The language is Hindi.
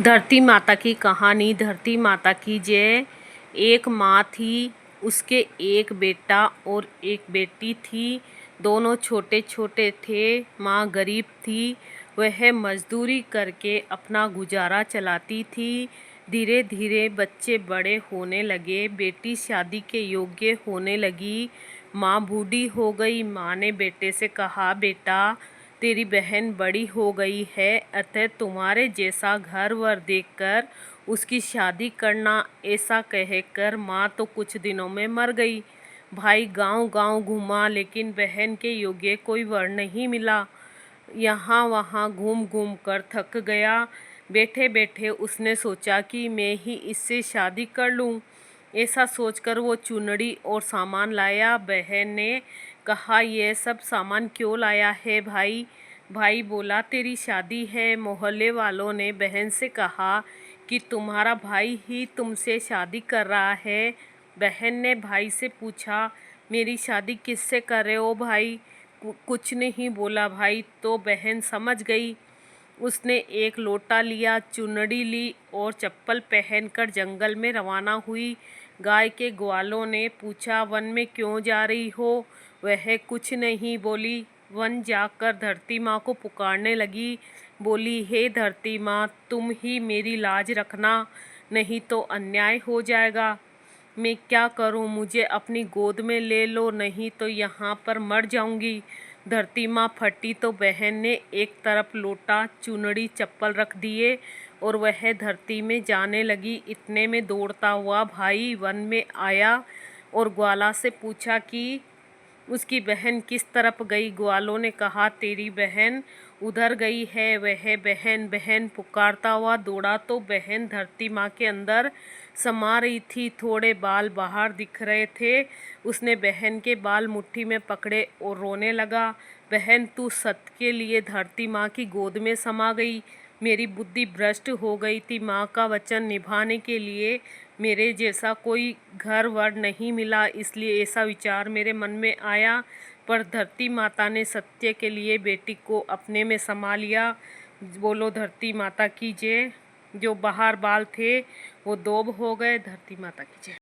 धरती माता की कहानी। धरती माता की जय। एक माँ थी, उसके एक बेटा और एक बेटी थी। दोनों छोटे छोटे थे। माँ गरीब थी, वह मजदूरी करके अपना गुजारा चलाती थी। धीरे धीरे बच्चे बड़े होने लगे, बेटी शादी के योग्य होने लगी। माँ बूढ़ी हो गई। माँ ने बेटे से कहा, बेटा तेरी बहन बड़ी हो गई है, अतः तुम्हारे जैसा घर वर देखकर उसकी शादी करना। ऐसा कहकर माँ तो कुछ दिनों में मर गई। भाई गांव गांव घूमा, लेकिन बहन के योग्य कोई वर नहीं मिला। यहाँ वहाँ घूम घूम कर थक गया। बैठे बैठे उसने सोचा कि मैं ही इससे शादी कर लूँ। ऐसा सोचकर वो चुनरी और सामान लाया। बहन ने कहा, यह सब सामान क्यों लाया है भाई? भाई बोला, तेरी शादी है। मोहल्ले वालों ने बहन से कहा कि तुम्हारा भाई ही तुमसे शादी कर रहा है। बहन ने भाई से पूछा, मेरी शादी किससे कर रहे हो भाई? कुछ नहीं बोला भाई। तो बहन समझ गई। उसने एक लोटा लिया, चुनरी ली और चप्पल पहनकर जंगल में रवाना हुई। गाय के ग्वालों ने पूछा, वन में क्यों जा रही हो? वह कुछ नहीं बोली। वन जाकर धरती माँ को पुकारने लगी। बोली, हे धरती माँ, तुम ही मेरी लाज रखना, नहीं तो अन्याय हो जाएगा। मैं क्या करूं? मुझे अपनी गोद में ले लो, नहीं तो यहाँ पर मर जाऊंगी। धरती माँ फटी तो बहन ने एक तरफ लोटा, चुनरी, चप्पल रख दिए और वह धरती में जाने लगी। इतने में दौड़ता हुआ भाई वन में आया और ग्वाला से पूछा कि उसकी बहन किस तरफ गई। ग्वालों ने कहा, तेरी बहन उधर गई है। वह बहन बहन पुकारता हुआ दौड़ा तो बहन धरती माँ के अंदर समा रही थी। थोड़े बाल बाहर दिख रहे थे। उसने बहन के बाल मुट्ठी में पकड़े और रोने लगा। बहन, तू सत्य के लिए धरती माँ की गोद में समा गई। मेरी बुद्धि भ्रष्ट हो गई थी। माँ का वचन निभाने के लिए मेरे जैसा कोई घर वर नहीं मिला, इसलिए ऐसा विचार मेरे मन में आया। पर धरती माता ने सत्य के लिए बेटी को अपने में समा लिया। बोलो धरती माता की जय। जो बाहर बाल थे वो दोब हो गए। धरती माता की जय।